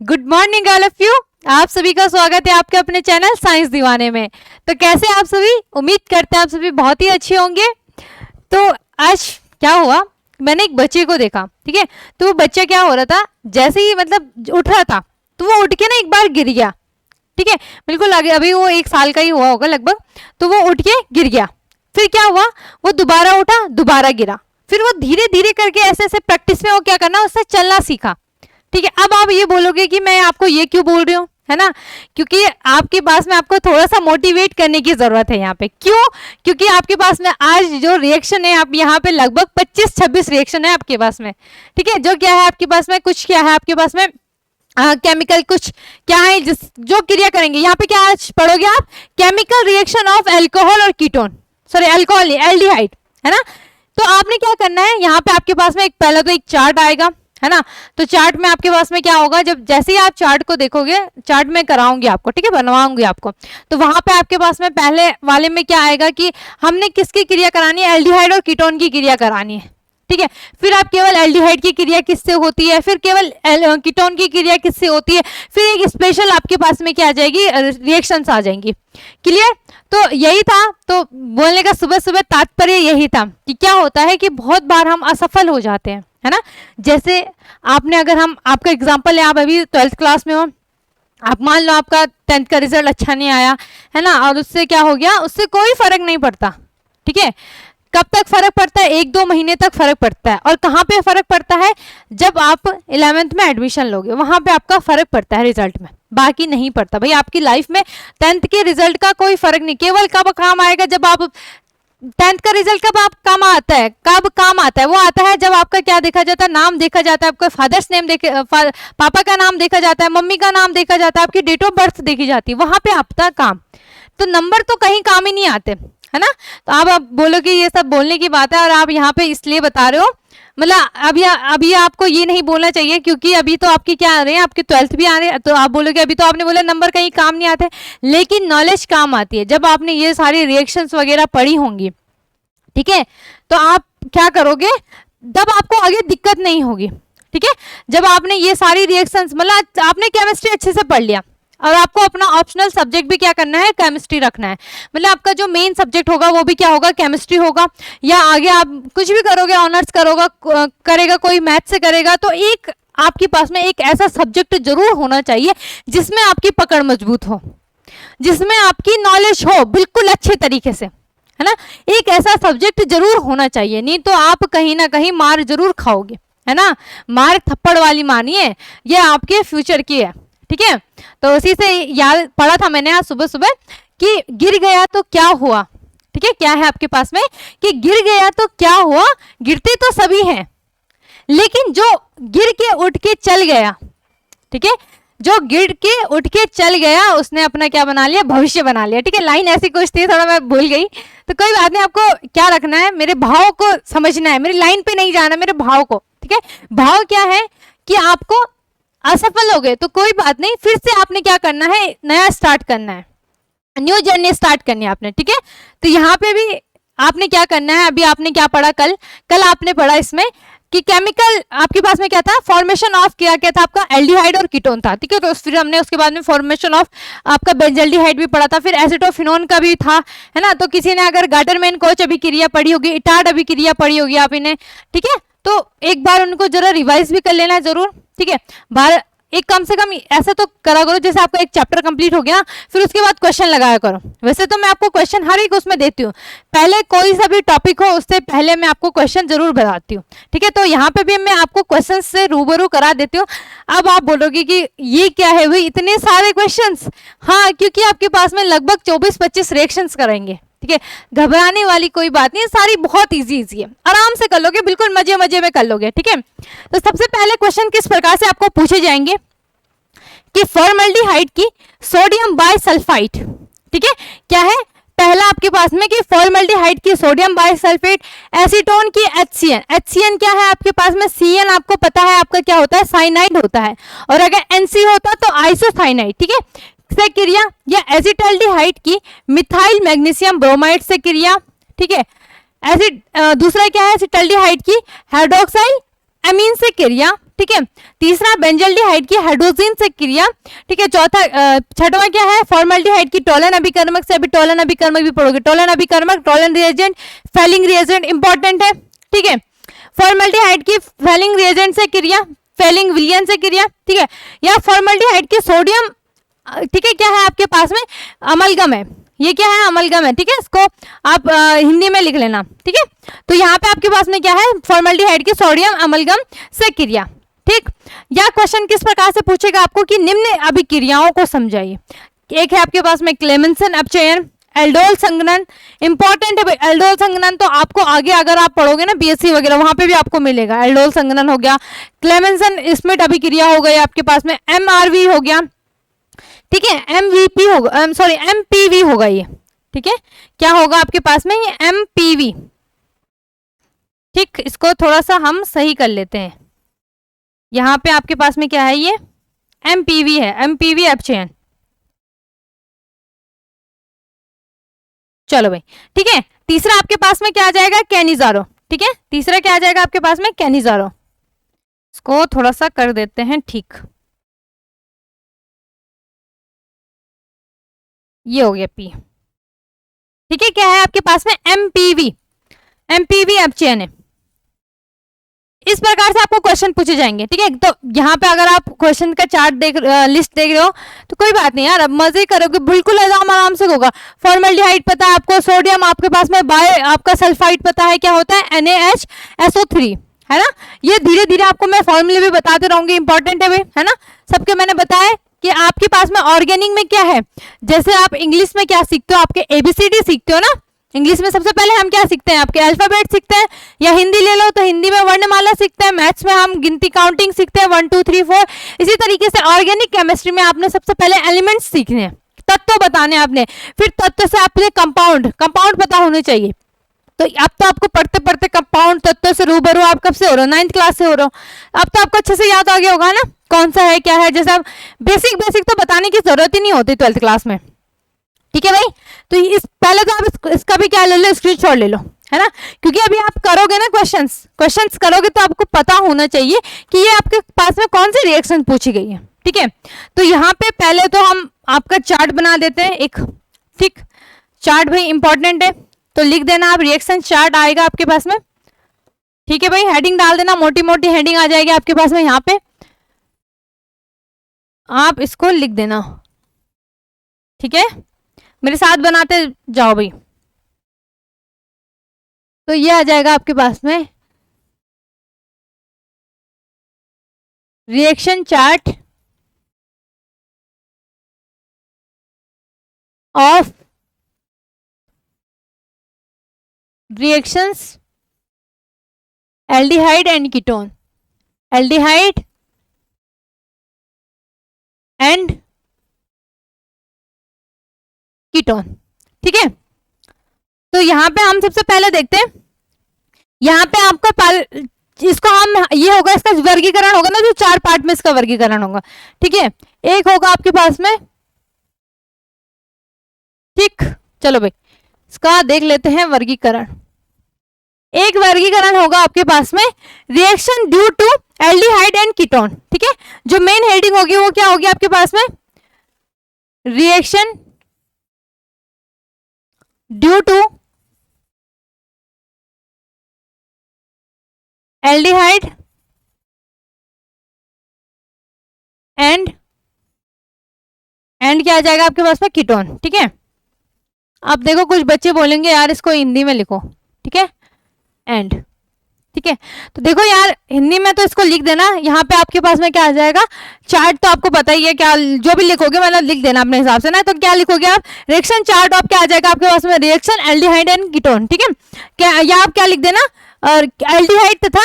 Good morning all of you. आप सभी का स्वागत है आपके अपने चैनल साइंस दीवाने में। तो कैसे आप सभी, उम्मीद करते हैं आप सभी बहुत ही अच्छे होंगे। तो आज क्या हुआ, मैंने एक बच्चे को देखा, ठीक है। तो वो बच्चा क्या हो रहा था, जैसे ही मतलब उठ रहा था तो वो उठ के ना एक बार गिर गया, ठीक है। बिल्कुल आगे, अभी वो 1 साल का ही हुआ होगा लगभग। तो वो उठ के गिर गया, फिर क्या हुआ, वो दोबारा उठा, दोबारा गिरा, फिर वो धीरे धीरे करके ऐसे ऐसे प्रैक्टिस में वो क्या करना, उससे चलना सीखा, ठीक है। अब आप ये बोलोगे कि मैं आपको ये क्यों बोल रही हूँ, है ना, क्योंकि आपके पास में आपको थोड़ा सा मोटिवेट करने की जरूरत है यहाँ पे। क्यों? क्योंकि आपके पास में आज जो रिएक्शन है, आप यहाँ पे लगभग 25-26 रिएक्शन है आपके पास में, ठीक है। जो क्या है आपके पास में, कुछ क्या है आपके पास में केमिकल, कुछ क्या है जिस जो क्रिया करेंगे। यहाँ पे क्या आज पढ़ोगे आप, केमिकल रिएक्शन ऑफ एल्कोहल और कीटोन, सॉरी एल्कोहल एल्डिहाइड, है ना। तो आपने क्या करना है, यहाँ पे आपके पास में एक पहला तो एक चार्ट आएगा, है ना। तो चार्ट में आपके पास में क्या होगा, जब जैसे ही आप चार्ट को देखोगे, चार्ट में कराऊंगी आपको, ठीक है, बनवाऊंगी आपको। तो वहां पे आपके पास में पहले वाले में क्या आएगा कि हमने किसकी क्रिया करानी है, एल्डिहाइड और कीटोन की क्रिया करानी है, ठीक है। फिर आप केवल एल्डिहाइड की क्रिया किससे होती है, फिर केवल कीटोन की क्रिया किससे होती है, फिर एक स्पेशल आपके पास में क्या आ जाएगी, रिएक्शंस आ जाएंगी। क्लियर? तो यही था, तो बोलने का सुबह सुबह तात्पर्य यही था कि क्या होता है कि बहुत बार हम असफल हो जाते हैं, है ना। जैसे आपने, अगर हम आपका एग्जाम्पल है, आप अभी 12th क्लास में हो, आप मान लो आपका 10th का रिजल्ट अच्छा नहीं आया, है ना, और उससे क्या हो गया, उससे कोई फर्क नहीं पड़ता, ठीक है। कब तक फर्क पड़ता है, 1-2 महीने तक फर्क पड़ता है। और कहाँ पे फर्क पड़ता है, जब आप 11th में एडमिशन लोगे, वहां पे आपका फर्क पड़ता है रिजल्ट में, बाकी नहीं पड़ता भाई। आपकी लाइफ में 10th के रिजल्ट का कोई फर्क नहीं, केवल कब काम आएगा, जब आप 10th का रिजल्ट कब आप काम आता है, कब काम आता है, वो आता है जब आपका क्या देखा जाता है, नाम देखा जाता है, आपका फादर्स नेम पापा का नाम देखा जाता है, मम्मी का नाम देखा जाता है, आपकी डेट ऑफ बर्थ देखी जाती है, वहां पे आपका काम। तो नंबर तो कहीं काम ही नहीं आते, है ना। तो आप बोलो कि ये सब बोलने की बात है, और आप यहाँ पे इसलिए बता रहे हो, मतलब अभी आपको ये नहीं बोलना चाहिए, क्योंकि अभी तो आपकी क्या आ रहे हैं, आपके 12th भी आ रहे हैं। तो आप बोलोगे अभी तो आपने बोला नंबर कहीं काम नहीं आते, लेकिन नॉलेज काम आती है जब आपने ये सारी रिएक्शंस वगैरह पढ़ी होंगी, ठीक है। तो आप क्या करोगे, तब आपको आगे दिक्कत नहीं होगी, ठीक है। जब आपने ये सारी रिएक्शंस, मतलब आपने केमिस्ट्री अच्छे से पढ़ लिया, और आपको अपना ऑप्शनल सब्जेक्ट भी क्या करना है, केमिस्ट्री रखना है। मतलब आपका जो मेन सब्जेक्ट होगा वो भी क्या होगा, केमिस्ट्री होगा। या आगे आप कुछ भी करोगे, ऑनर्स करेगा कोई मैथ से करेगा, तो एक आपके पास में एक ऐसा सब्जेक्ट जरूर होना चाहिए जिसमें आपकी पकड़ मजबूत हो, जिसमें आपकी नॉलेज हो बिल्कुल अच्छे तरीके से, है ना। एक ऐसा सब्जेक्ट जरूर होना चाहिए, नहीं तो आप कहीं ना कहीं मार जरूर खाओगे, है ना। मार थप्पड़ वाली मानिए, ये आपके फ्यूचर की है, ठीक है। तो उसी से याद पढ़ा था मैंने आज सुबह सुबह कि गिर गया तो क्या हुआ, ठीक है। क्या है आपके पास में कि गिर गया तो क्या हुआ, गिरते तो सभी हैं, लेकिन जो गिर के उठ के चल गया, ठीक है, जो गिर के उठ के चल गया, उसने अपना क्या बना लिया, भविष्य बना लिया, ठीक है। लाइन ऐसी कुछ थी, थोड़ा मैं भूल गई, तो कोई बात नहीं। आपको क्या रखना है, मेरे भाव को समझना है, मेरी लाइन पे नहीं जाना, मेरे भाव को, ठीक है। भाव क्या है कि आपको असफल हो गए तो कोई बात नहीं, फिर से आपने क्या करना है, नया स्टार्ट करना है, न्यू जर्नी स्टार्ट करनी है आपने, ठीक है। तो यहाँ पे भी आपने क्या करना है, अभी आपने क्या पढ़ा, कल आपने पढ़ा इसमें कि केमिकल आपके पास में क्या था, फॉर्मेशन ऑफ क्या था आपका, एल्डिहाइड और कीटोन था, ठीक है। तो फिर हमने उसके बाद में फॉर्मेशन ऑफ आपका बेंजल्डिहाइड भी पढ़ा था, फिर एसिटोफिनोन का भी था, है ना। तो किसी ने अगर गाटरमैन कोच अभिक्रिया पढ़ी होगी, इटार्ड अभिक्रिया पढ़ी होगी आप इन्हें, ठीक है। तो एक बार उनको जरा रिवाइज भी कर लेना जरूर, ठीक है। बार एक कम से कम ऐसा तो करा करो, जैसे आपका एक चैप्टर कंप्लीट हो गया, फिर उसके बाद क्वेश्चन लगाया करो। वैसे तो मैं आपको क्वेश्चन हर एक उसमें देती हूँ, पहले कोई सा भी टॉपिक हो उससे पहले मैं आपको क्वेश्चन जरूर बताती हूँ, ठीक है। तो यहाँ पे भी मैं आपको क्वेश्चन से रूबरू करा देती हूँ। अब आप बोलोगे कि ये क्या है भाई, इतने सारे क्वेश्चन। हाँ, क्योंकि आपके पास में लगभग 24-25 रिएक्शंस करेंगे, ठीक है। घबराने वाली कोई बात नहीं, सारी बहुत इजी है, आराम से कर लोगे, बिल्कुल मजे मजे में कर लोगे, ठीक है। तो सबसे पहले क्वेश्चन किस प्रकार से आपको पूछे जाएंगे कि फॉर्मल्डिहाइड की सोडियम बाइसल्फाइड, ठीक है, क्या है पहला आपके पास में कि फॉर्मल्डिहाइड की सोडियम बाइसल्फेट, एसीटोन की HCN क्या है आपके पास में, CN आपको पता है आपका क्या होता है, साइनाइड होता है, और अगर NC होता तो आइसोसाइनाइड, ठीक है, से क्रिया, या एसिटाल्डिहाइड की मिथाइल मैग्नीशियम ब्रोमाइड से क्रिया, ठीक है। दूसरा क्या है, एसिटाल्डिहाइड की हाइड्रोक्साइल एमीन से क्रिया, ठीक है। तीसरा बेंजल्डिहाइड की हाइड्रोजन से क्रिया, ठीक है। चौथा छठवां क्या है, फॉर्मल्डिहाइड की टोलन अभिकर्मक से, अभी टोलन अभिकर्मक भी पढ़ोगे, टोलन अभिकर्मक, Tollens reagent, Fehling reagent important है, ठीक है। फॉर्मल्डिहाइड की फेलिंग रिएजेंट से क्रिया, फेलिंग विलियन से क्रिया, ठीक है। या फॉर्मल्डिहाइड की सोडियम, ठीक है, क्या है आपके पास में, अमलगम है, ये क्या है, अमलगम है, ठीक है। इसको आप हिंदी में लिख लेना, ठीक है। तो यहाँ पे आपके पास में क्या है, फॉर्मल्डिहाइड की सोडियम अमलगम से क्रिया, ठीक। या क्वेश्चन किस प्रकार से पूछेगा आपको कि निम्न अभिक्रियाओं को समझाइए। एक है आपके पास में क्लेमेंसन अपचयन, एल्डोल संघनन, इंपॉर्टेंट है भाई। एल्डोल संघनन तो आपको आगे अगर आप पढ़ोगे ना बीएससी वगैरह, वहां पे भी आपको मिलेगा। एल्डोल संघनन हो गया, क्लेमेंसन स्मिट अभिक्रिया हो गई आपके पास में, एमआरवी हो गया, ठीक है, एमवीपी होगा, सॉरी एमपीवी होगा ये, ठीक है। क्या होगा आपके पास में, ये एमपीवी, ठीक। इसको थोड़ा सा हम सही कर लेते हैं। यहां पे आपके पास में क्या है, ये एमपीवी है, एमपीवी अपचयन। चलो भाई, ठीक है। तीसरा आपके पास में क्या आ जाएगा, कैनिजारो, ठीक है। तीसरा क्या आ जाएगा आपके पास में, कैनिजारो। इसको थोड़ा सा कर देते हैं ठीक, ये हो गया पी, ठीक है। क्या है आपके पास में, एमपीवी, एमपीवी अपचयन है। इस प्रकार से आपको क्वेश्चन पूछे जाएंगे, ठीक है। तो यहाँ पे अगर आप क्वेश्चन का चार्ट लिस्ट देख रहे हो तो कोई बात नहीं यार, अब मजे करोगे, बिल्कुल एकदम आराम से होगा। फॉर्मल्डिहाइड पता है आपको, सोडियम आपके पास में, बायो आपका सल्फाइड पता है क्या होता है, NaHSO3, है ना। ये धीरे धीरे आपको मैं फॉर्मूले भी बताते रहूंगी, इंपॉर्टेंट है भाई, है ना। सबके मैंने बताया कि आपके पास में ऑर्गेनिक में क्या है, जैसे आप इंग्लिश में क्या सीखते हो, आपके ABCD सीखते हो ना। इंग्लिश में सबसे पहले हम क्या सीखते हैं, आपके अल्फाबेट सीखते हैं, या हिंदी ले लो तो हिंदी में वर्णमाला सीखते हैं, मैथ्स में हम गिनती काउंटिंग सीखते हैं 1 2 3 4। इसी तरीके से ऑर्गेनिक केमिस्ट्री में आपने सबसे पहले एलिमेंट्स सीखने हैं, तत्व बताने आपने, फिर तत्व से आपने कंपाउंड पता होने चाहिए। तो अब तो आपको पढ़ते पढ़ते कंपाउंड तत्व से रूबरू आप कब से हो रहे हो, 9th क्लास से हो रहे हो। अब तो आपको अच्छे से याद आ गया होगा ना, कौन सा है क्या है, जैसे अब बेसिक तो बताने की जरूरत ही नहीं होती 12th क्लास में, ठीक है भाई। तो इस पहले तो आप इसका भी क्या ले लो, स्क्रीनशॉट ले लो, है ना। क्योंकि अभी आप करोगे ना क्वेश्चंस करोगे तो आपको पता होना चाहिए कि ये आपके पास में कौन सी रिएक्शन पूछी गई है, ठीक है। तो यहाँ पे पहले तो हम आपका चार्ट बना देते हैं एक, ठीक। चार्ट भाई इंपॉर्टेंट है, तो लिख देना आप, रिएक्शन चार्ट आएगा आपके पास में, ठीक है भाई। हेडिंग डाल देना, मोटी मोटी हेडिंग आ जाएगी आपके पास में, यहाँ पे आप इसको लिख देना, ठीक है। मेरे साथ बनाते जाओ भाई। तो ये आ जाएगा आपके पास में reaction chart of reactions aldehyde and ketone, aldehyde and ketone, ठीक है। तो यहां पे हम सबसे पहले देखते हैं, यहां पे आपका इसको हम, ये होगा इसका वर्गीकरण होगा ना, जो 4 पार्ट में इसका वर्गीकरण होगा, ठीक है। एक होगा आपके पास में, ठीक। चलो भाई इसका देख लेते हैं वर्गीकरण। एक वर्गीकरण होगा आपके पास में reaction due to aldehyde and ketone, ठीक है। जो मेन हेडिंग होगी वो क्या होगी आपके पास में, reaction due to aldehyde and क्या आ जाएगा आपके पास में, कीटोन, ठीक है। अब देखो कुछ बच्चे बोलेंगे यार इसको हिंदी में लिखो, ठीक है, एंड, ठीक है। तो देखो यार हिंदी में तो इसको लिख देना, यहाँ पे आपके पास में क्या आ जाएगा, चार्ट तो आपको पता ही है, क्या जो भी लिखोगे मतलब लिख देना अपने हिसाब से ना। तो क्या लिखोगे आप, रिएक्शन चार्ट ऑफ क्या आ जाएगा आपके पास में, रिएक्शन एल्डिहाइड एंड कीटोन, ठीक है। क्या या आप क्या लिख देना, एल्डिहाइड तथा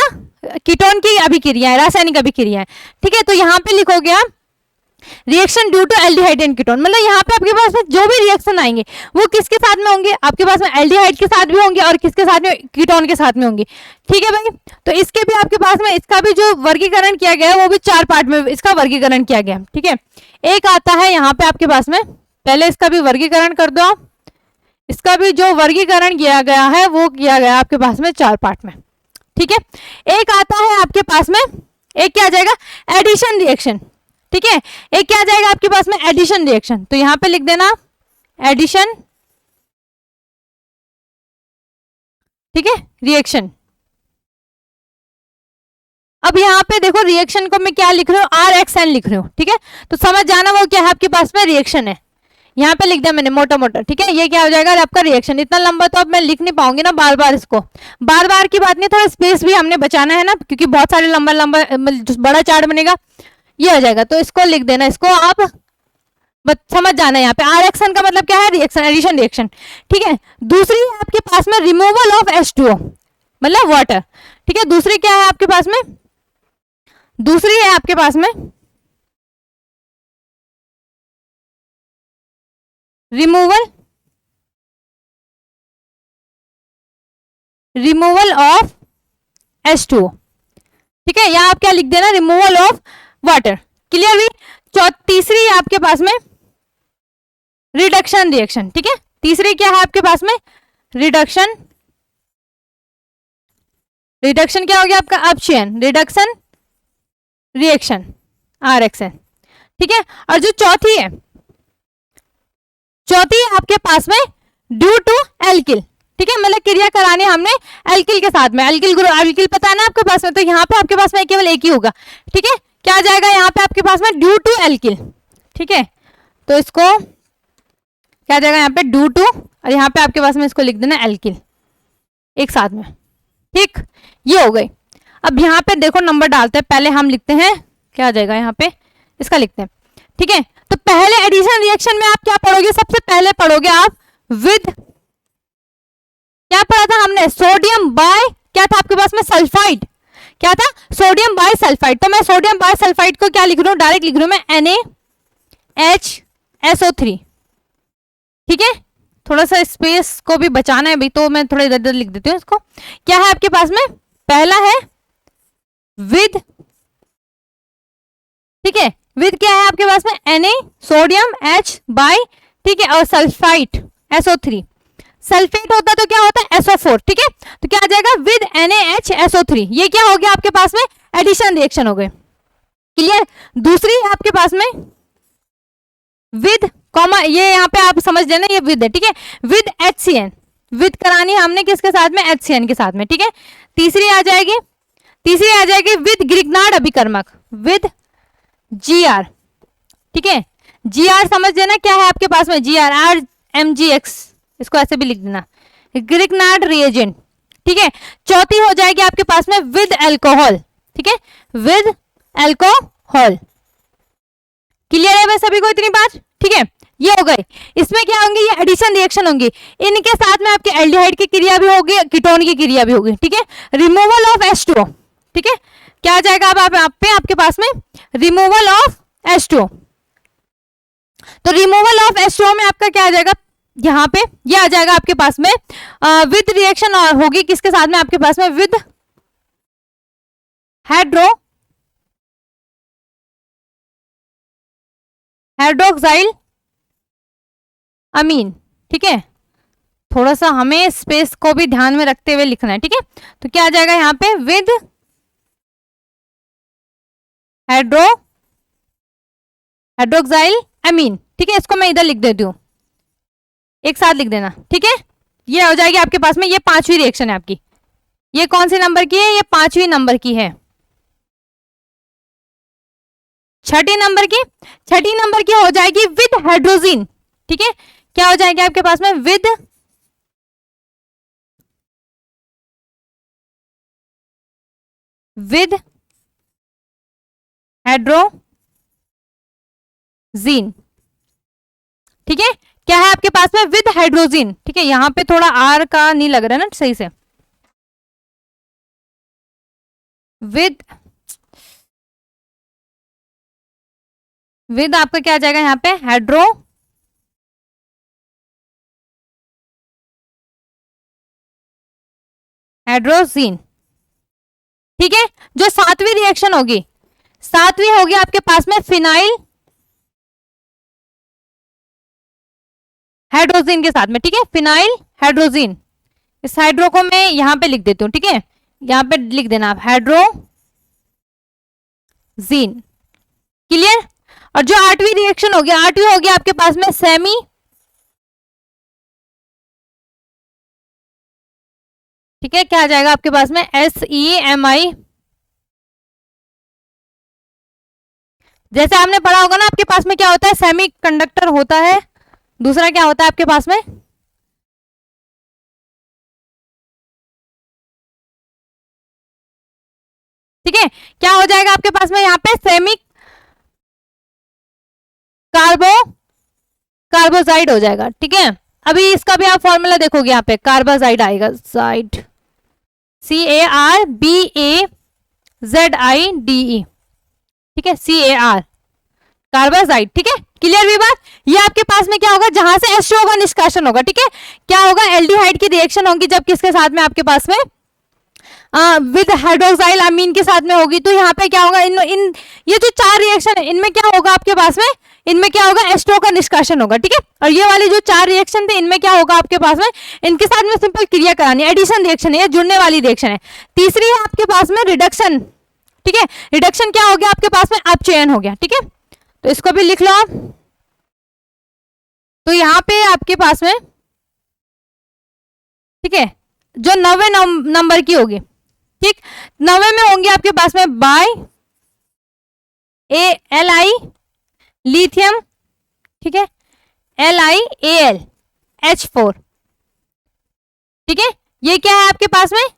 कीटोन की अभिक्रियाएं, रासायनिक अभिक्रियाएं, ठीक है। तो यहाँ पे लिखोगे आप reaction due to aldehyde and ketone, मतलब यहाँ पे आपके पास में जो भी रिएक्शन आएंगे वो किसके साथ में होंगे, आपके पास में एल्डिहाइड के साथ भी होंगे और किसके साथ में, कीटोन के साथ में होंगे, ठीक है भाई। तो इसके भी आपके पास में इसका भी जो वर्गीकरण किया गया है वो भी 4 पार्ट में इसका वर्गीकरण किया गया, ठीक है। एक आता है यहाँ पे आपके पास में, पहले इसका भी वर्गीकरण कर दो आप। इसका भी जो वर्गीकरण किया गया है वो किया गया आपके पास में 4 पार्ट में, ठीक है। एक आता है आपके पास में एक क्या आ जाएगा, एडिशन रिएक्शन, ठीक है। एक क्या आ जाएगा आपके पास में, एडिशन रिएक्शन, तो यहां पे लिख देना एडिशन, ठीक है, रिएक्शन। अब यहाँ पे देखो रिएक्शन को मैं क्या लिख रही हूँ, आर एक्स एन लिख रही हूँ, ठीक है। तो समझ जाना वो क्या है आपके पास में, रिएक्शन है। यहाँ पे लिख दिया मैंने मोटा मोटा, ठीक है। ये क्या हो जाएगा आपका रिएक्शन। इतना लंबा तो अब मैं लिख नहीं पाऊंगी ना बार बार इसको, बार बार की बात नहीं, थोड़ा स्पेस भी हमने बचाना है ना, क्योंकि बहुत सारे लंबा लंबा बड़ा चार्ट बनेगा, ये हो जाएगा। तो इसको लिख देना, इसको आप समझ जाना है। यहाँ पे आर एक्शन का मतलब क्या है, रिएक्शन, एडिशन रिएक्शन, ठीक है। दूसरी है आपके पास में रिमूवल ऑफ H2O, मतलब वाटर, ठीक है। दूसरी क्या है आपके पास में, दूसरी है आपके पास में रिमूवल ऑफ H2O, ठीक है। यहां आप क्या लिख देना, रिमूवल ऑफ वाटर, क्लियर हुई। तीसरी है आपके पास में रिडक्शन रिएक्शन, ठीक है। तीसरी क्या है आपके पास में, रिडक्शन, रिडक्शन क्या हो गया आपका, अपचयन, रिडक्शन रिएक्शन, आर एक्शन, ठीक है। और जो चौथी है, चौथी है आपके पास में ड्यू टू एल्किल, ठीक है, मतलब क्रिया करानी हमने एल्किल के साथ में, एल्किल ग्रुप, एल्किल पता है ना आपके पास में, तो यहाँ पे आपके पास में केवल एक ही होगा, ठीक है। क्या आ जाएगा यहाँ पे आपके पास में, ड्यू टू एल्किल, ठीक है। तो इसको क्या आ जाएगा यहाँ पे, ड्यू टू, और यहाँ पे आपके पास में इसको लिख देना एल्किल एक साथ में, ठीक, ये हो गई। अब यहाँ पे देखो नंबर डालते हैं, पहले हम लिखते हैं, क्या आ जाएगा यहाँ पे, इसका लिखते हैं, ठीक है। तो पहले एडिशन रिएक्शन में आप क्या पढ़ोगे, सबसे पहले पढ़ोगे आप विद, क्या पढ़ा था हमने, सोडियम बाय, क्या था आपके पास में, सल्फाइड, क्या था, सोडियम बाय सल्फाइड। तो मैं सोडियम बाय सल्फाइड को क्या लिख रहा हूं, डायरेक्ट लिख रहा हूं मैं NaHSO3, ठीक है। थोड़ा सा स्पेस को भी बचाना है भाई, तो मैं थोड़ा इधर इधर लिख देती हूँ इसको। क्या है आपके पास में, पहला है विद, ठीक है, विद क्या है आपके पास में, Na सोडियम H बाय, ठीक है, और सल्फाइड SO3, सल्फेट होता तो क्या होता है, SO4, ठीक है। तो क्या आ जाएगा, विद NaHSO3, ये क्या हो गया आपके पास में, एडिशन रिएक्शन हो गए, क्लियर। दूसरी है आपके पास में विद कॉमा, ये यहाँ पे आप समझ लेना, ये विद है, ठीक है, विद HCN, विद करानी हमने किसके साथ में, HCN के साथ में, ठीक है। तीसरी आ जाएगी, तीसरी आ जाएगी विद ग्रिग्नार्ड अभिकर्मक, विद GR, ठीक है। GR समझ लेना क्या है आपके पास में, GR, RMGX, इसको ऐसे भी लिख देना, ग्रिग्नार्ड रिएजेंट, ठीक है। चौथी हो जाएगी आपके पास में विद अल्कोहल, ठीक है, विद अल्कोहल, क्लियर है भाई सभी को इतनी बात, ठीक है। ये हो गए, इसमें क्या होंगे, ये एडिशन रिएक्शन होंगी, इनके साथ में आपके एल्डिहाइड की क्रिया भी होगी, कीटोन की क्रिया भी होगी, ठीक है। रिमूवल ऑफ H2O, ठीक है, क्या आ जाएगा अब आप पे आपके पास में, रिमूवल ऑफ H2O। तो रिमूवल ऑफ H2O में आपका क्या आ जाएगा, यहाँ पे ये आ जाएगा आपके पास में विद रिएक्शन होगी किसके साथ में, आपके पास में विद हाइड्रोक्साइल अमीन, ठीक है। थोड़ा सा हमें स्पेस को भी ध्यान में रखते हुए लिखना है, ठीक है। तो क्या आ जाएगा यहाँ पे, विद हाइड्रोक्साइल अमीन, ठीक है। इसको मैं इधर लिख देती हूँ, एक साथ लिख देना, ठीक है। ये हो जाएगी आपके पास में, ये पांचवी रिएक्शन है आपकी, ये कौन सी नंबर की है, ये पांचवी नंबर की है। छठी नंबर की, छठी नंबर की हो जाएगी विद हाइड्रोजीन, ठीक है। क्या हो जाएगी आपके पास में, विद हाइड्रोजीन, ठीक है। क्या है आपके पास में, विद हाइड्रोजीन, ठीक है। यहां पे थोड़ा आर का नहीं लग रहा है ना सही से, विद आपका क्या आ जाएगा यहाँ पे, हाइड्रोजीन, ठीक है। जो सातवीं रिएक्शन होगी, सातवीं होगी आपके पास में फिनाइल हाइड्रोजीन के साथ में, ठीक है, फिनाइल हाइड्रोजीन। इस हाइड्रो को मैं यहां पे लिख देती हूँ, ठीक है, यहां पे लिख देना आप जीन। क्लियर। और जो आठवीं रिएक्शन हो गया, आठवीं हो गया आपके पास में सेमी, ठीक है, क्या आ जाएगा आपके पास में, SEMI। जैसे आपने पढ़ा होगा ना, आपके पास में क्या होता है, सेमी कंडक्टर होता है, दूसरा क्या होता है आपके पास में, ठीक है, क्या हो जाएगा आपके पास में यहाँ पे, सेमी कार्बो कार्बोजाइड हो जाएगा। ठीक है, अभी इसका भी आप फॉर्मूला देखोगे, यहाँ पे कार्बाजाइड आएगा, जाइड, CARBAZIDE, ठीक है, CAR, कार्बाजाइड। ठीक है, क्लियर भी बात। ये आपके पास में क्या होगा, जहां से H2O का निष्कासन होगा, ठीक है, क्या होगा, एल्डिहाइड की रिएक्शन होगी जब किसके साथ में आपके पास में, विद हाइड्रोक्साइल अमीन के साथ में होगी। तो यहाँ पे क्या होगा, इन ये जो चार रिएक्शन है, इनमें क्या होगा आपके पास में, इनमें क्या होगा, H2O का निष्कासन होगा। ठीक है, और ये वाली जो चार रिएक्शन थे, इनमें क्या होगा आपके पास में, इनके साथ में सिंपल क्रिया करानी, एडिशन रिएक्शन है, जुड़ने वाली रिएक्शन है। तीसरी है आपके पास में रिडक्शन। ठीक है, रिडक्शन क्या हो गया आपके पास में, अपचयन हो गया। ठीक है, तो इसको भी लिख लो आप। तो यहाँ पे आपके पास में, ठीक है, जो 90 नंबर की होगी, ठीक, 90 में होंगे आपके पास में बाय Li लिथियम, ठीक है, LiAlH4। ठीक है, ये क्या है आपके पास में,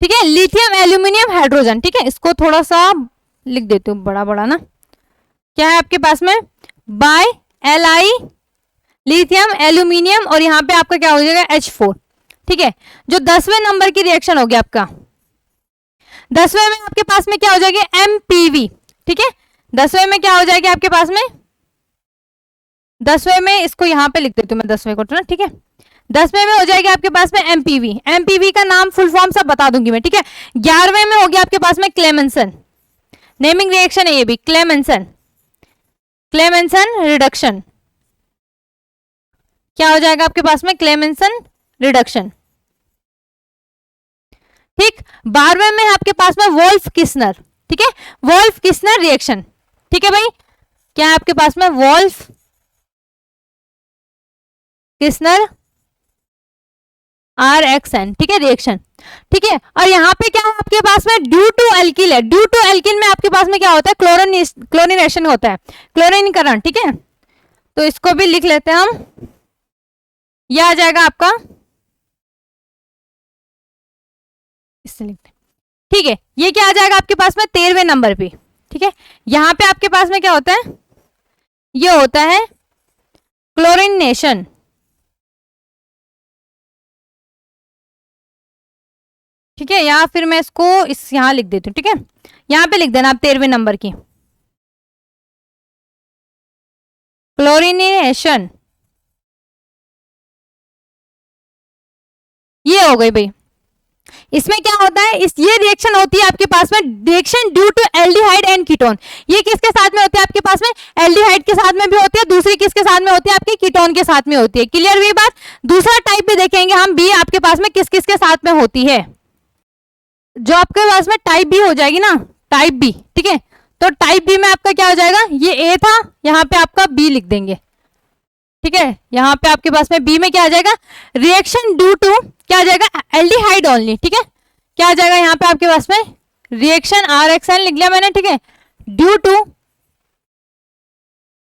ठीक है, लिथियम एल्यूमिनियम हाइड्रोजन। ठीक है, इसको थोड़ा सा लिख देती हूँ बड़ा बड़ा ना, क्या है आपके पास में, बाय Li लिथियम एल्यूमिनियम, और यहां पे आपका क्या हो जाएगा, H4। ठीक है, जो 10वें नंबर की रिएक्शन होगी आपका, 10वें में आपके पास में क्या हो जाएगी, MPV। ठीक है, 10वें में क्या हो जाएगी आपके पास में, 10वें में इसको यहां पे लिख देती हूँ मैं 10वें को, ना, ठीक है, 10वें में हो जाएगी आपके पास में MPV। MPV का नाम फुल फॉर्म सब बता दूंगी मैं। ठीक है, 11वें में हो गया आपके पास में क्लेमेंसन, नेमिंग रिएक्शन है ये भी, क्लेमेंसन, क्लेमेंसन रिडक्शन, क्या हो जाएगा आपके पास में, क्लेमेंसन रिडक्शन। ठीक, 12वें में आपके पास में वोल्फ किस्नर। ठीक है, वोल्फ किस्नर रिएक्शन। ठीक है भाई, क्या है आपके पास में, वोल्फ किस्नर RXN। ठीक है, रिएक्शन। ठीक है, और यहाँ पे क्या है आपके पास में, ड्यू टू एल्किल है। ड्यू टू एल्किल में आपके पास में क्या होता है, क्लोरीनेशन होता है, क्लोरीनीकरण। ठीक है, तो इसको भी लिख लेते हैं हम, यह आ जाएगा आपका, इससे लिखते हैं। ठीक है, ये क्या आ जाएगा आपके पास में 13वें नंबर पे। ठीक है, यहां पे आपके पास में क्या होता है, ये होता है क्लोरीनेशन। ठीक है, या फिर मैं इसको इस यहां लिख देती हूँ। ठीक है, यहां पे लिख देना आप 13वें नंबर की, क्लोरीनेशन। ये हो गई भाई। इसमें क्या होता है, इस ये रिएक्शन होती है आपके पास में, reaction due to aldehyde and ketone. ये किसके साथ में होती है आपके पास में, एल्डिहाइड के साथ में भी होती है, दूसरी किसके साथ में होती है, आपके कीटोन के साथ में होती है। क्लियर हुई बात। दूसरा टाइप भी देखेंगे हम, बी आपके पास में किस किस के साथ में होती है, जो आपके पास में टाइप बी हो जाएगी ना, टाइप बी। ठीक है, तो टाइप बी में आपका क्या हो जाएगा, ये ए था, यहां पे आपका बी लिख देंगे। ठीक है, यहां पे आपके पास में बी में क्या आ जाएगा, रिएक्शन ड्यू टू, क्या आ जाएगा, एल्डिहाइड ओनली। ठीक है, क्या आ जाएगा यहां पे आपके पास में, रिएक्शन RXN लिख लिया मैंने। ठीक है, ड्यू टू,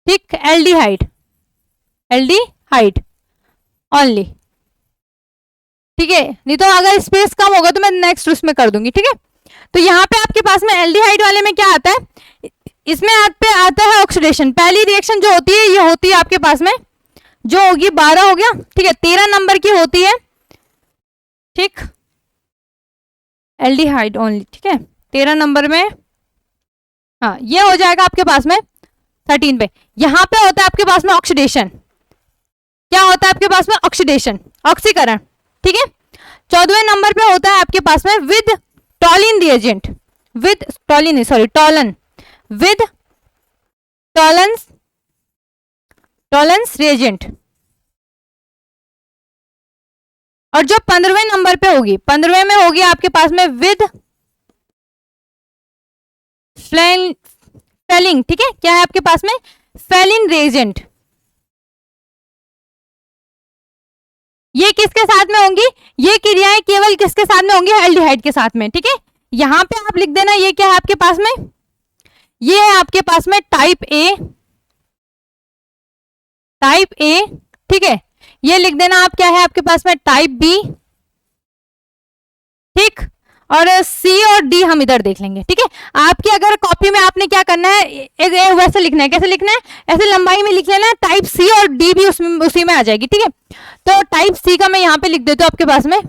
ठीक, एल्डिहाइड, एल्डिहाइड ओनली। ठीक है, नहीं तो अगर स्पेस कम होगा तो मैं नेक्स्ट उसमें कर दूंगी। ठीक है, तो यहाँ पे आपके पास में एल्डिहाइड वाले में क्या आता है, इसमें पे आता है ऑक्सीडेशन। पहली रिएक्शन जो होती है, ये होती है आपके पास में, जो होगी 12 हो गया। ठीक है, 13 नंबर की होती है, ठीक, एल्डिहाइड ओनली। ठीक है, 13 नंबर में, हाँ, ये हो जाएगा आपके पास में 13 पे। यहां पे होता है आपके पास में ऑक्सीडेशन। क्या होता है आपके पास में, ऑक्सीडेशन, ऑक्सीकरण। ठीक है, 14वें नंबर पे होता है आपके पास में with टॉलिन reagent, with टॉलिन, sorry Tollens, with Tollens, Tollens reagent. और जो 15वें नंबर पे होगी, 15वें में होगी आपके पास में विद फेलिंग, ठीक है, क्या है आपके पास में, फेलिन रेजेंट। ये किसके साथ में होंगी, ये क्रियाएं केवल किसके साथ में होंगी, एल्डिहाइड के साथ में, ठीक है। यहां पे आप लिख देना ये क्या है आपके पास में, ये है आपके पास में टाइप ए, टाइप ए, ठीक है। ये लिख देना आप क्या है आपके पास में, टाइप बी, ठीक। और सी और डी हम इधर देख लेंगे, ठीक है। आपकी अगर कॉपी में आपने क्या करना है, वैसे लिखना है, कैसे लिखना है, ऐसे लंबाई में लिख लेना है, टाइप सी और डी भी उसी में आ जाएगी, ठीक है। तो टाइप सी का मैं यहाँ पे लिख देता हूँ आपके पास में,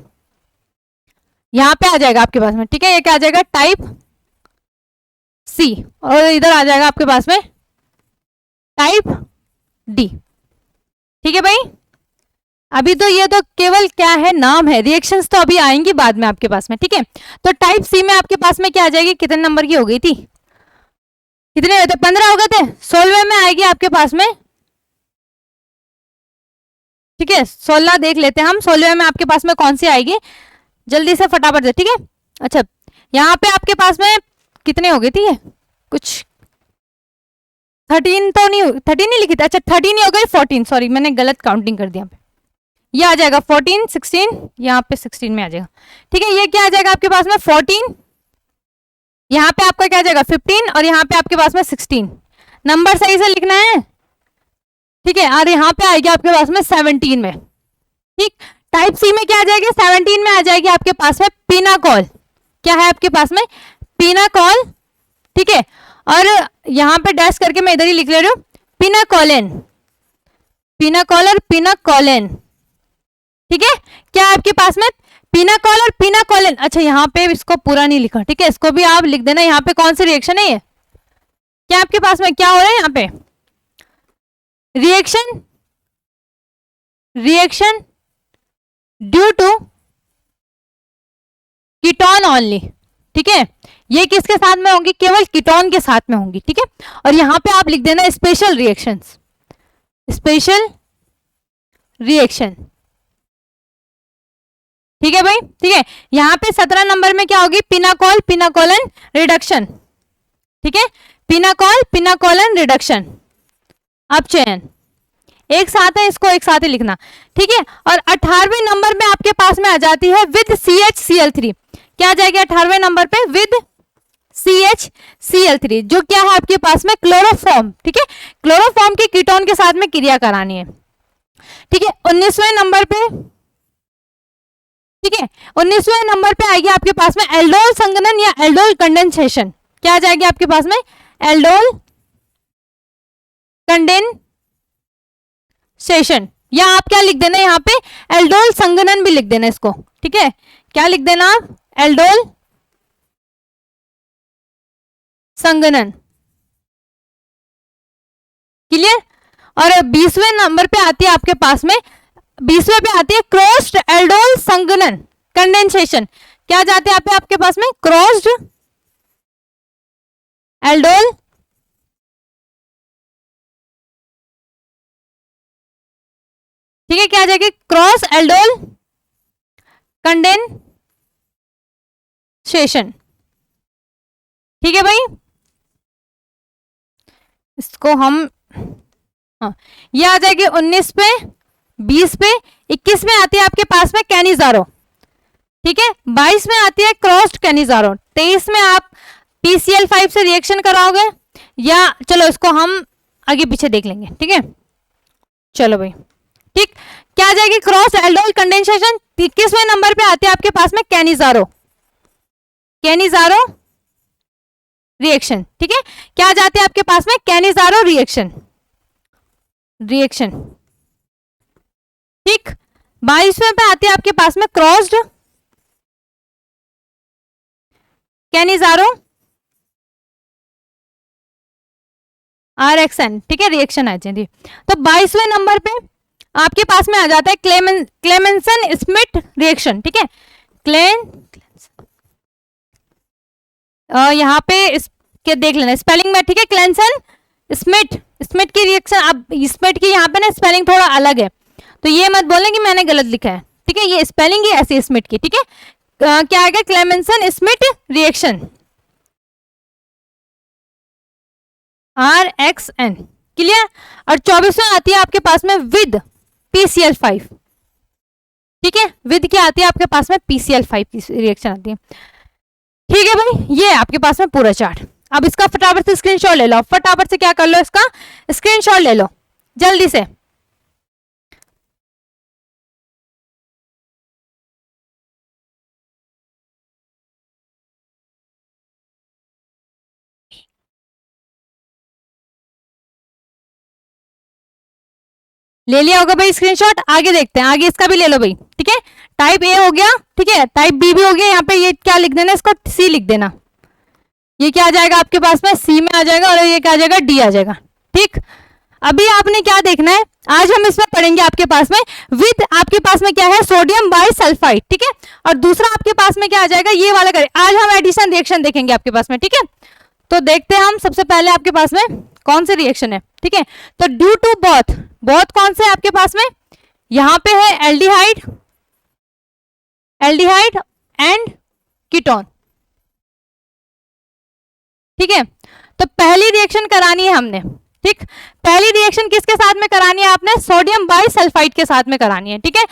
यहाँ पे आ जाएगा आपके पास में, ठीक है। ये क्या आ जाएगा, टाइप सी, और इधर आ जाएगा आपके पास में टाइप डी, ठीक है भाई। अभी तो ये तो केवल क्या है, नाम है, रिएक्शंस तो अभी आएंगी बाद में आपके पास में, ठीक है। तो टाइप सी में आपके पास में क्या आ जाएगी, कितने नंबर की हो गई थी, कितने हुए थे, 15 हो गए थे, 16वें में आएगी आपके पास में, ठीक है। 16 देख लेते हैं हम, 16वें में आपके पास में कौन सी आएगी, जल्दी से फटाफट से, ठीक है। अच्छा, यहाँ पे आपके पास में कितने हो गए थी, ये कुछ 13 तो नहीं, 13 नहीं लिखी थी, अच्छा 13 ही हो गई, 14, सॉरी मैंने गलत काउंटिंग कर दिया, ये आ जाएगा 14, 16, यहाँ पे 16 में आ जाएगा, ठीक है। ये क्या आ जाएगा आपके पास में 14, यहाँ पे आपका क्या आ जाएगा 15, और यहाँ पे आपके पास में 16, नंबर सही से लिखना है, ठीक है। और यहाँ पे आएगी आपके पास में 17 में, ठीक। टाइप सी में क्या आ जाएगी, 17 में आ जाएगी आपके पास में पिनाकोल, क्या है आपके पास में, पिनाकोल, ठीक है। और यहाँ पे डैश करके मैं इधर ही लिख ले रही हूँ, पिनाकोलेन, पिनाकोल और पिनाकोलेन, ठीक है। क्या आपके पास में पिनाकोल और पिनाकोलेन, अच्छा यहाँ पे इसको पूरा नहीं लिखा, ठीक है, इसको भी आप लिख देना। यहाँ पे कौन सी रिएक्शन है, ये क्या आपके पास में क्या हो रहा है, यहाँ पे reaction, reaction due to ketone only, ठीक है। ये किसके साथ में होंगी, केवल कीटोन के साथ में होंगी, ठीक है। और यहां पे आप लिख देना स्पेशल रिएक्शंस, स्पेशल रिएक्शन, ठीक है भाई, ठीक है। यहाँ पे 17 नंबर में क्या होगी, पिनाकोल पिनाकोलन रिडक्शन, ठीक है, पिनाकोल पिनाकोलन रिडक्शन, अब चयन एक साथ है, इसको एक साथ ही लिखना, ठीक है। और 18वें नंबर में आपके पास में आ जाती है विद CHCl3, क्या आ जाएगी 18वें नंबर पे, विद CHCl3, जो क्या है आपके पास में क्लोरोफॉर्म, ठीक है, क्लोरोफॉर्म के कीटोन के साथ में क्रिया करानी है, ठीक है। 19वें नंबर पे, ठीक है, 19वें नंबर पे आएगी आपके पास में एल्डोल संघनन या एल्डोल कंडेंसेशन, क्या आ जाएगी आपके पास में, एल्डोल कंडेंसेशन, या आप क्या लिख देना यहाँ पे, एल्डोल संघनन भी लिख देना इसको, ठीक है। क्या लिख देना आप, एल्डोल संघनन, क्लियर। और 20वें नंबर पे आती है आपके पास में, 20वें पे आती है क्रॉस्ड एल्डोल संघनन कंडेंसेशन, क्या जाते हैं पे आपके पास में, क्रॉस्ड एल्डोल, ठीक है, क्या आ जाएगी, क्रॉस एल्डोल कंडेंसेशन, ठीक है भाई। इसको हम, हाँ, ये आ जाएगी 19 पे, 20 पे, 21 में आती है आपके पास में कैनिजारो, ठीक है, 22 में आती है क्रॉस्ड कैनिजारो, 23 में आप PCl5 से रिएक्शन कराओगे, या चलो इसको हम आगे पीछे देख लेंगे, ठीक है। चलो भाई, ठीक, क्या आ जाएगी, क्रॉस एल्डोल कंडेंसेशन। 21वें नंबर पे आते हैं आपके पास में कैनिजारो, कैनिजारो रिएक्शन, ठीक है, क्या जाते हैं आपके पास में, कैनिजारो रिएक्शन, रिएक्शन, ठीक। 22वें पे आते हैं आपके पास में क्रॉस्ड कैनिजारो RXN, ठीक है, रिएक्शन आ जाती है। तो 22वें नंबर पे आपके पास में आ जाता है क्लेमेंसन स्मिथ रिएक्शन, ठीक है, यहाँ पे इसके देख लेना स्पेलिंग में, ठीक है, क्लेंसन स्मिथ, स्मिथ की रिएक्शन, अब स्मिथ की यहाँ पे ना स्पेलिंग थोड़ा अलग है, तो ये मत बोलना कि मैंने गलत लिखा है, ठीक है, ये स्पेलिंग ही ऐसी स्मिथ की, ठीक है। क्या आएगा, Clemmensen Smith reaction, RXN, clear. और 24वां आती है आपके पास में विद PCl5, ठीक है, विद क्या आती है आपके पास में PCl5 की रिएक्शन आती है। ठीक है भाई, ये आपके पास में पूरा चार्ट। अब इसका फटाफट से स्क्रीनशॉट ले लो, फटाफट से क्या कर लो, इसका स्क्रीनशॉट ले लो जल्दी से। ले लिया होगा भाई स्क्रीनशॉट, आगे देखते हैं, आगे इसका भी ले लो भाई, ठीक है। टाइप ए हो गया, ठीक है, टाइप बी भी हो गया। यहाँ पे ये क्या लिख देना, इसका सी लिख देना। ये क्या आ जाएगा आपके पास में, सी में आ जाएगा, और ये क्या आ जाएगा, डी आ जाएगा। ठीक, अभी आपने क्या देखना है, आज हम इसमें पढ़ेंगे आपके पास में विद, आपके पास में क्या है, सोडियम बाइसल्फाइड, ठीक है। और दूसरा आपके पास में क्या आ जाएगा, ये वाला करें। आज हम एडिशन रिएक्शन देखेंगे आपके पास में, ठीक है। तो देखते हैं हम सबसे पहले आपके पास में कौन से रिएक्शन है, ठीक है। तो ड्यू टू बोथ, बोथ कौन से आपके पास में, यहां पे है एल्डिहाइड, एल्डिहाइड एंड कीटोन, ठीक है। तो पहली रिएक्शन करानी है हमने, ठीक। पहली रिएक्शन किसके साथ में करानी है आपने, सोडियम बाइसल्फाइड के साथ में करानी है, ठीक है।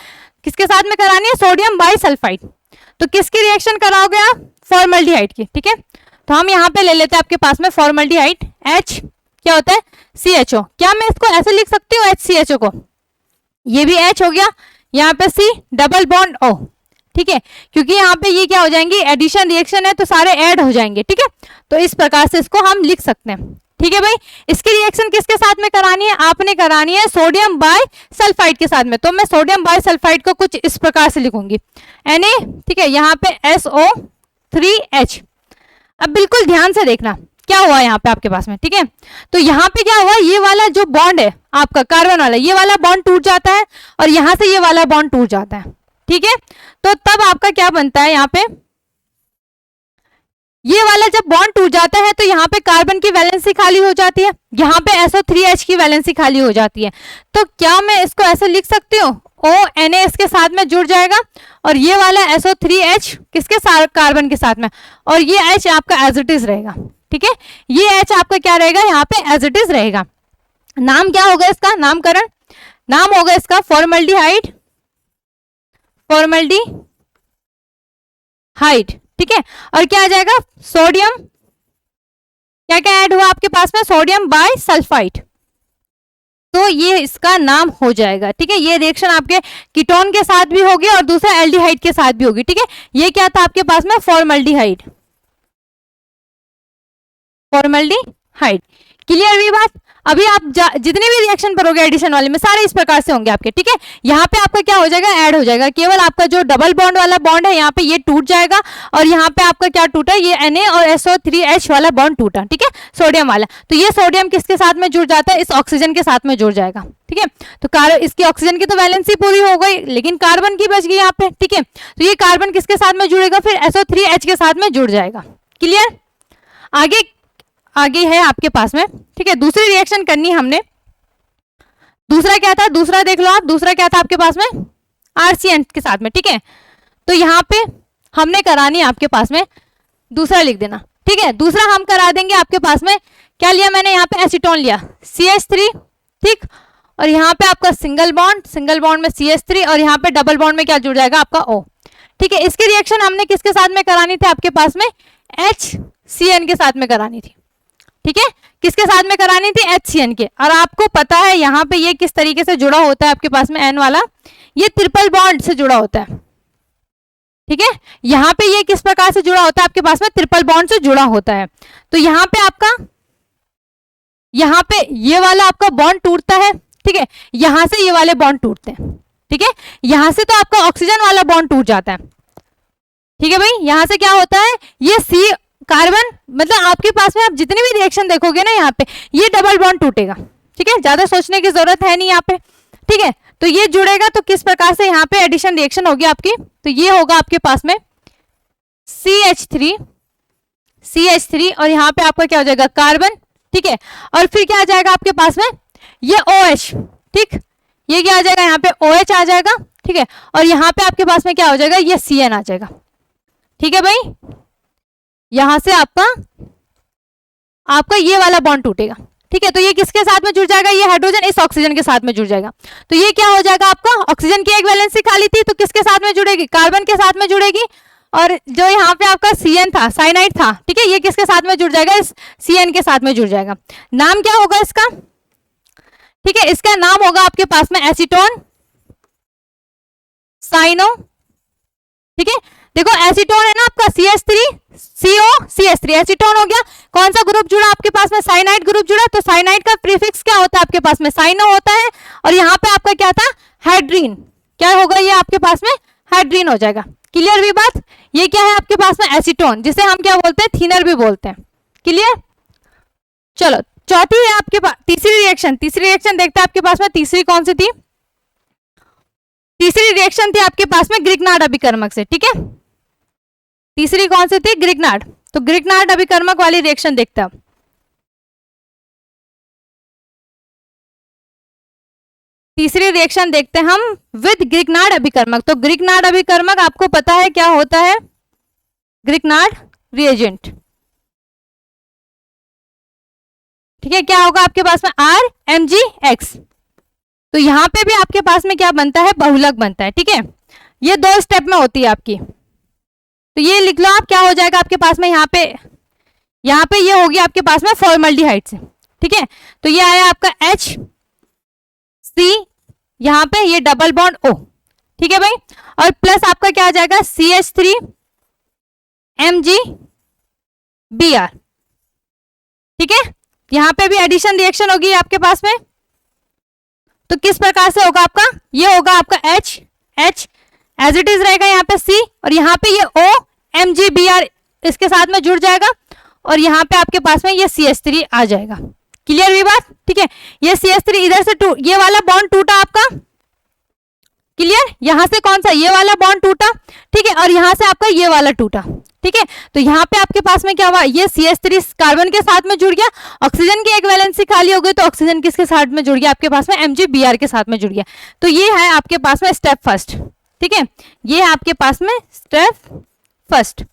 किसके साथ में करानी है, सोडियम बाइसल्फाइड। तो किसकी रिएक्शन कराओगे आप, फॉर्मल्डिहाइड की, ठीक है। तो हम यहाँ पे ले लेते हैं आपके पास में फॉर्मल्डिहाइड, H क्या होता है, CHO। क्या मैं इसको ऐसे लिख सकती हूँ HCHO को, ये भी H हो गया, यहाँ पे C डबल बॉन्ड O, ठीक है। क्योंकि यहाँ पे ये क्या हो जाएंगी, एडिशन रिएक्शन है तो सारे ऐड हो जाएंगे, ठीक है। तो इस प्रकार से इसको हम लिख सकते हैं, ठीक है भाई। इसकी रिएक्शन किसके साथ में करानी है, आपने करानी है सोडियम बाइसल्फाइड के साथ में। तो मैं सोडियम बाइसल्फाइड को कुछ इस प्रकार से लिखूंगी, Na, ठीक है, यहाँ पे SO3H। अब बिल्कुल ध्यान से देखना क्या हुआ यहाँ पे आपके पास में, ठीक है। तो यहाँ पे क्या हुआ, ये वाला जो बॉन्ड है आपका कार्बन वाला, ये वाला बॉन्ड टूट जाता है, और यहाँ से ये वाला बॉन्ड टूट जाता है, ठीक है। तो तब आपका क्या बनता है, यहाँ पे ये वाला जब बॉन्ड टूट जाता है तो यहाँ पे कार्बन की वैलेंसी खाली हो जाती है, यहाँ पे SO3H की वैलेंसी खाली हो जाती है। तो क्या मैं इसको ऐसे लिख सकती हूँ, ONA इसके साथ में जुड़ जाएगा, और ये वाला SO3H किसके साथ, कार्बन के साथ में, और ये H आपका एज इट इज रहेगा, ठीक है। ये H आपका क्या रहेगा, यहाँ पे एज इट इज रहेगा। नाम क्या होगा इसका, नामकरण, नाम होगा इसका फॉर्मल्डिहाइड, फॉर्मल्डिहाइड, ठीक है। और क्या आ जाएगा, सोडियम, क्या क्या ऐड हुआ आपके पास में, सोडियम बाइसल्फाइड। तो ये इसका नाम हो जाएगा, ठीक है। ये रिएक्शन आपके कीटोन के साथ भी होगी और दूसरा एल्डिहाइड के साथ भी होगी, ठीक है। ये क्या था आपके पास में, फॉर्मल्डिहाइड, फॉर्मल्डिहाइड, क्लियर हुई बात। अभी आप जितने भी रिएक्शन करोगे एडिशन वाले में सारे इस प्रकार से होंगे आपके, ठीक है। यहाँ पे आपका क्या हो जाएगा, ऐड हो जाएगा, केवल आपका जो डबल बॉन्ड वाला बॉन्ड है यहाँ पे ये टूट जाएगा, और यहाँ पे आपका क्या टूटा, ये Na और SO3H वाला बॉन्ड टूटा, ठीक है, सोडियम वाला। तो ये सोडियम किसके साथ में जुड़ जाता है, इस ऑक्सीजन के साथ में जुड़ जाएगा, ठीक है। तो इसकी ऑक्सीजन की तो वैलेंसी पूरी हो गई, लेकिन कार्बन की बच गई यहाँ पे, ठीक है। तो ये कार्बन किसके साथ में जुड़ेगा, फिर SO3H के साथ में जुड़ जाएगा, क्लियर। आगे आगे है आपके पास में, ठीक है, दूसरी रिएक्शन करनी हमने। दूसरा क्या था, दूसरा देख लो आप, दूसरा क्या था आपके पास में, RCN के साथ में, ठीक है। तो यहाँ पे हमने करानी है आपके पास में, दूसरा लिख देना, ठीक है। दूसरा हम करा देंगे आपके पास में, क्या लिया मैंने, यहाँ पे एसीटोन लिया, CH3, ठीक। और यहाँ पे आपका सिंगल बॉन्ड में CH3, और यहाँ पे डबल बॉन्ड में क्या जुड़ जाएगा आपका O, ठीक है। इसकी रिएक्शन हमने किसके साथ में करानी थी आपके पास में, HCN के साथ में करानी थी, ठीक है। किसके साथ में करानी थी, HCN के। और आपको पता है यहाँ पे ये किस तरीके से जुड़ा होता है आपके पास में, N वाला, ये ट्रिपल बॉन्ड से जुड़ा होता है, ठीक है। यहाँ पे ये किस प्रकार से जुड़ा होता है आपके पास में, ट्रिपल बॉन्ड से जुड़ा होता है। तो यहाँ पे आपका, यहाँ पे ये वाला आपका बॉन्ड टूटता है, ठीक है, यहाँ से ये वाले बॉन्ड टूटते हैं, ठीक है। यहाँ से तो आपका ऑक्सीजन वाला बॉन्ड टूट जाता है, ठीक है भाई। यहाँ से क्या होता है, ये C कार्बन, मतलब आपके पास में आप जितने भी रिएक्शन देखोगे ना यहाँ पे, ये डबल बॉन्ड टूटेगा, ठीक है। ज्यादा सोचने की जरूरत है नहीं यहाँ पे, ठीक है। तो ये जुड़ेगा, तो किस प्रकार से यहाँ पे एडिशन रिएक्शन होगी आपकी, तो ये होगा आपके पास में CH3, और यहाँ पे आपका क्या हो जाएगा, कार्बन, ठीक है। और फिर क्या आ जाएगा आपके पास में, ये OH, ठीक, ये क्या आ जाएगा, यहाँ पे OH आ जाएगा, ठीक है। और यहाँ पे आपके पास में क्या हो जाएगा, ये CN आ जाएगा, ठीक है भाई। यहां से आपका आपका ये वाला बॉन्ड टूटेगा, ठीक है। तो ये किसके साथ में जुड़ जाएगा, ये हाइड्रोजन इस ऑक्सीजन के साथ में जुड़ जाएगा। तो ये क्या हो जाएगा आपका, ऑक्सीजन की एक वैलेंसी खाली थी तो किसके साथ में जुड़ेगी, कार्बन के साथ में जुड़ेगी। और जो यहाँ पे आपका CN था, साइनाइड था, ठीक है, ये किसके साथ में जुड़ जाएगा, इस CN के साथ में जुड़ जाएगा। नाम क्या होगा इसका, ठीक है, इसका नाम होगा आपके पास में एसीटोन साइनो, ठीक है। देखो एसीटोन है ना आपका CH3CO एसीटोन हो गया। कौन सा ग्रुप जुड़ा आपके पास में, साइनाइड ग्रुप जुड़ा। तो साइनाइड का प्रीफिक्स क्या होता है आपके पास में, साइनो होता है। और यहाँ पे आपका क्या था, हाइड्रीन, क्या होगा ये आपके पास में, हाइड्रीन हो जाएगा। क्लियर भी बात। ये क्या है आपके पास में, एसीटोन, जिसे हम क्या बोलते हैं, थिनर भी बोलते हैं। क्लियर। चलो चौथी है आपके पास तीसरी रिएक्शन देखते हैं आपके पास में तीसरी कौन सी थी। तीसरी रिएक्शन थी आपके पास में ग्रिग्नार्ड अभिकर्मक से, ठीक है। तीसरी कौन सी थी, ग्रिग्नार्ड। तो ग्रिग्नार्ड अभिकर्मक वाली रिएक्शन देखते हैं। तीसरी रिएक्शन देखते हैं हम विद ग्रिग्नार्ड अभिकर्मक। तो ग्रिग्नार्ड अभिकर्मक आपको पता है क्या होता है, ग्रिग्नार्ड रिएजेंट, ठीक है। क्या होगा आपके पास में, RMgX। तो यहां पे भी आपके पास में क्या बनता है, बहुलक बनता है, ठीक है। ये 2 स्टेप में होती है आपकी। तो ये लिख लो आप, क्या हो जाएगा आपके पास में, यहाँ पे ये होगी आपके पास में फॉर्मल्डिहाइड से, ठीक है। तो ये आया आपका HC, यहाँ पे ये डबल बॉन्ड O, ठीक है भाई। और प्लस आपका क्या आ जाएगा, CH3MgBr, ठीक है। यहाँ पे भी एडिशन रिएक्शन होगी आपके पास में। तो किस प्रकार से होगा आपका, ये होगा आपका H एज इट इज रहेगा यहाँ पे C, और यहाँ पे ये OMgBr इसके साथ में जुड़ जाएगा। और यहाँ पे आपके पास में ये CH3 आ जाएगा। क्लियर हुई बात, ठीक है। ये CH3 इधर से ये वाला बॉन्ड टूटा आपका, क्लियर। यहां से कौन सा, ये वाला बॉन्ड टूटा, ठीक है। और यहां से आपका ये वाला टूटा, ठीक है। तो यहाँ पे आपके पास में क्या हुआ, ये CH3 कार्बन के साथ में जुड़ गया, ऑक्सीजन की एक वैलेंसी खाली हो गई तो ऑक्सीजन किसके साथ में जुड़ गया आपके पास में, MgBr के साथ में जुड़ गया। तो ये है आपके पास में स्टेप फर्स्ट, ठीक है। ये है आपके पास में स्टेप फर्स्ट।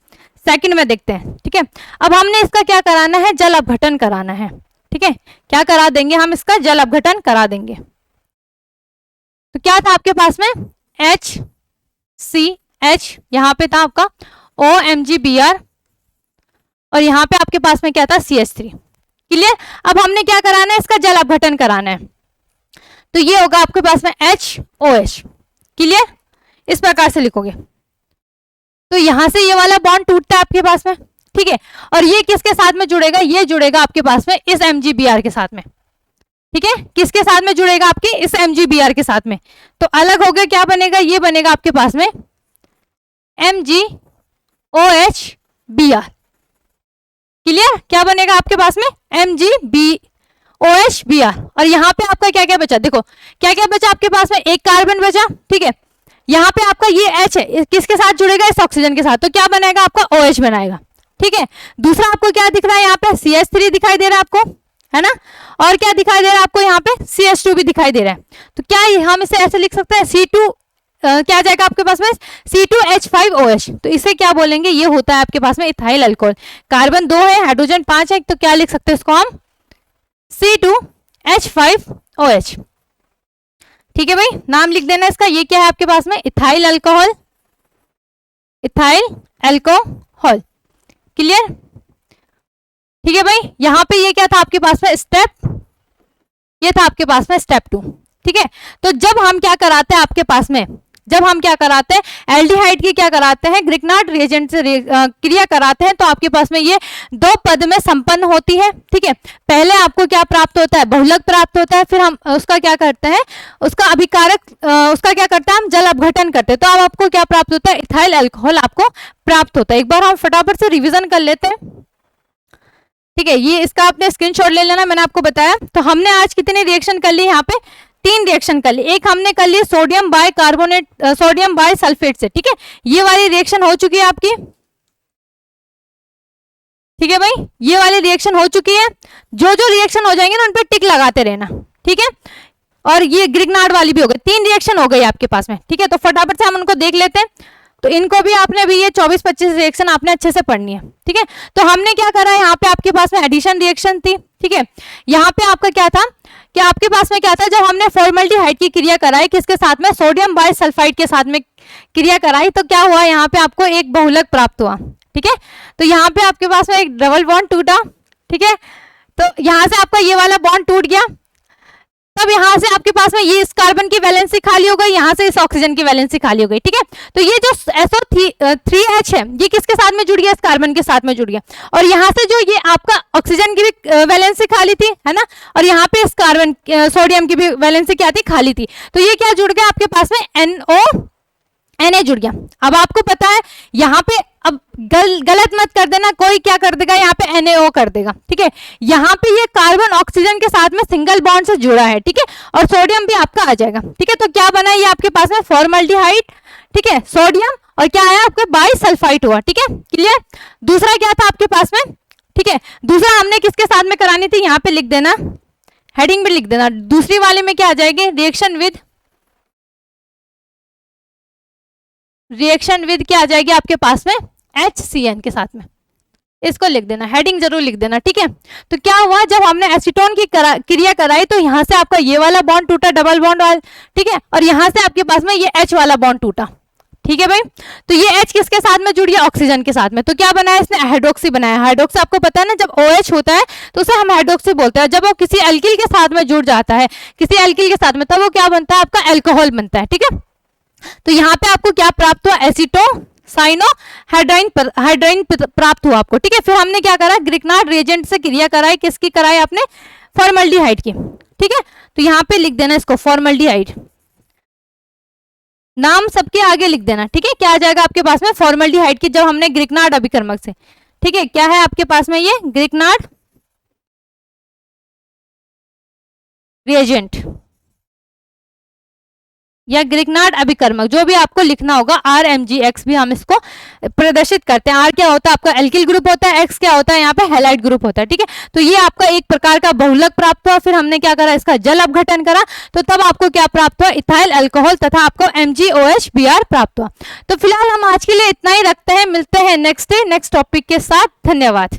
सेकंड में देखते हैं, ठीक है। अब हमने इसका क्या कराना है, जल अपघटन कराना है, ठीक है। क्या करा देंगे हम, इसका जल अपघटन करा देंगे। तो क्या था आपके पास में, HCH, यहाँ पे था आपका OMgBr, और यहाँ पे आपके पास में क्या था, CH3। क्लियर। अब हमने क्या कराना है, इसका जल अपघटन कराना है। तो ये होगा आपके पास में HOH। क्लियर, इस प्रकार से लिखोगे। तो यहां से ये वाला बॉन्ड टूटता है आपके पास में, ठीक है। और ये किसके साथ में जुड़ेगा, ये जुड़ेगा आपके पास में इस MgBr के साथ में, ठीक है। किसके साथ में जुड़ेगा, आपके इस MgBr के साथ में। तो अलग हो गया, क्या बनेगा, ये बनेगा आपके पास में MgOHBr। क्लियर, क्या बनेगा आपके पास में, MgOHBr। और यहाँ पे आपका क्या क्या बचा, देखो क्या क्या बचा आपके पास में, एक कार्बन बचा, ठीक है। यहाँ पे आपका ये H है, किसके साथ जुड़ेगा, इस ऑक्सीजन के साथ। तो क्या बनेगा आपका, OH बनाएगा, ठीक है। दूसरा आपको क्या दिख रहा है, यहाँ पे CH3 दिखाई दे रहा है आपको, है ना। और क्या दिखाई दे रहा है आपको, यहाँ पे CH2 भी दिखाई दे रहा है। तो क्या हम इसे ऐसे लिख सकते हैं, C2 क्या जाएगा आपके पास में, C2H5OH। तो इसे क्या बोलेंगे, ये होता है आपके पास में इथाइल अल्कोहल। कार्बन 2 है, हाइड्रोजन 5 है, तो क्या लिख सकते हैं इसको हम, C2H5OH, ठीक है भाई। नाम लिख देना इसका, ये क्या है आपके पास में, इथाइल अल्कोहल, क्लियर, ठीक है भाई। यहां पे ये क्या था आपके पास में, स्टेप, ये था आपके पास में स्टेप 2, ठीक है। तो जब हम क्या कराते हैं आपके पास में, जब हम क्या कराते हैं, एल्डिहाइड की क्या कराते हैं, ग्रिग्नार्ड रिएजेंट से क्रिया कराते हैं, तो आपके पास में ये 2 पद में संपन्न होती है, ठीक है। पहले आपको क्या प्राप्त होता है, बहुलक प्राप्त होता है, फिर हम उसका क्या करते हैं, उसका अभिकारक, उसका क्या करते हैं हम, जल अपघटन करते हैं। तो अब आपको क्या प्राप्त होता है, इथाइल अल्कोहल आपको प्राप्त होता है। एक बार हम फटाफट से रिविजन कर लेते हैं, ठीक है। ये इसका आपने स्क्रीनशॉट ले लेना, मैंने आपको बताया। तो हमने आज कितने रिएक्शन कर ली, यहाँ पे 3 रिएक्शन कर ली। एक हमने कर ली सोडियम बाय सल्फेट से, ठीक है। ये वाली रिएक्शन हो चुकी है आपकी, ठीक है भाई, ये वाली रिएक्शन हो चुकी है। जो जो रिएक्शन हो जाएंगे ना उन पे टिक लगाते रहना, ठीक है। और ये ग्रिग्नार्ड वाली भी हो गई, 3 रिएक्शन हो गई आपके पास में, ठीक है। तो फटाफट से हम उनको देख लेते हैं। तो इनको भी आपने भी ये 24-25 रिएक्शन आपने अच्छे से पढ़नी है, ठीक है। तो हमने क्या करा, यहाँ पे आपके पास में एडिशन रिएक्शन थी, ठीक है। यहाँ पे आपका क्या था कि आपके पास में क्या था, जब हमने फॉर्मल्डिहाइड की क्रिया कराई किसके साथ में, सोडियम बाइसल्फाइड के साथ में क्रिया कराई, तो क्या हुआ, यहाँ पे आपको एक बहुलक प्राप्त हुआ, ठीक है। तो यहाँ पे आपके पास में एक डबल बॉन्ड टूटा, ठीक है। तो यहाँ से आपका ये वाला बॉन्ड टूट गया, तब यहाँ से आपके पास में ये इस कार्बन की वैलेंसी खाली हो गई, यहाँ से इस ऑक्सीजन की वैलेंसी खाली हो गई, ठीक है। तो ये जो SO3H है ये किसके साथ में जुड़ गया, इस कार्बन के साथ में जुड़ गया, और यहाँ से जो ये आपका ऑक्सीजन की भी वैलेंसी खाली थी, है ना, और यहाँ पे इस कार्बन सोडियम की भी वैलेंसी क्या थी, खाली थी। तो ये क्या जुड़ गया आपके पास में, Na जुड़ गया। अब आपको पता है यहाँ पे, अब गलत मत कर देना, कोई क्या कर देगा यहाँ पे NaO कर देगा, ठीक है। यहाँ पे ये कार्बन ऑक्सीजन के साथ में सिंगल बॉन्ड से जुड़ा है, ठीक है, और सोडियम भी आपका आ जाएगा, ठीक है। तो क्या बना, ये आपके पास में फॉर्मल्डिहाइड, ठीक है, सोडियम, और क्या आया आपका बाइसल्फाइड हुआ, ठीक है, क्लियर। दूसरा क्या था आपके पास में, ठीक है, दूसरा हमने किसके साथ में करानी थी, यहाँ पे लिख देना, हेडिंग में लिख देना। दूसरी वाले में क्या आ जाएगी, रिएक्शन विद क्या आ जाएगी आपके पास में, HCN के साथ में, इसको लिख देना, हेडिंग जरूर लिख देना, ठीक है। तो क्या हुआ, जब हमने एसीटोन की क्रिया कराई तो यहाँ से आपका ये वाला बॉन्ड टूटा, डबल बॉन्ड वाला, ठीक है, और यहाँ से आपके पास में ये H वाला बॉन्ड टूटा, ठीक है भाई। तो ये H किसके साथ में जुड़ गया, ऑक्सीजन के साथ में। तो क्या बनाया इसने, हाइड्रोक्सी बनाया। हाइड्रोक्सी आपको पता है ना, जब OH होता है तो उसे हम हाइड्रोक्सी बोलते हैं, जब वो किसी एल्किल के साथ में जुड़ जाता है, किसी एल्किल के साथ में, तब वो क्या बनता है, आपका एल्कोहल बनता है, ठीक है। तो यहाँ पे आपको क्या प्राप्त हुआ, एसीटोसाइनोहाइड्राइन प्राप्त हुआ आपको, ठीक है। फिर हमने क्या करा, ग्रिग्नार्ड रिएजेंट से क्रिया कराई, किसकी कराई आपने, फॉर्मल्डिहाइड की, ठीक है। तो यहाँ पे लिख देना इसको, फॉर्मल्डिहाइड, नाम सबके आगे लिख देना, ठीक है। क्या आ जाएगा आपके पास में, फॉर्मल्डिहाइड की, जब हमने ग्रिग्नार्ड अभिकर्मक से, ठीक है, क्या है आपके पास में ये ग्रिग्नार्ड रिएजेंट या ग्रिग्नार्ड अभिकर्मक, जो भी आपको लिखना होगा, RMGX भी हम इसको प्रदर्शित करते हैं। R क्या होता है आपका, एल्किल ग्रुप होता है, X क्या होता है यहाँ पे, हैलाइड ग्रुप होता है, ठीक है। तो ये आपका एक प्रकार का बहुलक प्राप्त हुआ। फिर हमने क्या करा, इसका जल अपघटन करा, तो तब आपको क्या प्राप्त हुआ, इथाइल अल्कोहल, तथा आपको MgOH प्राप्त हुआ। तो फिलहाल हम आज के लिए इतना ही रखते हैं, मिलते हैं नेक्स्ट डे नेक्स्ट टॉपिक के साथ। धन्यवाद।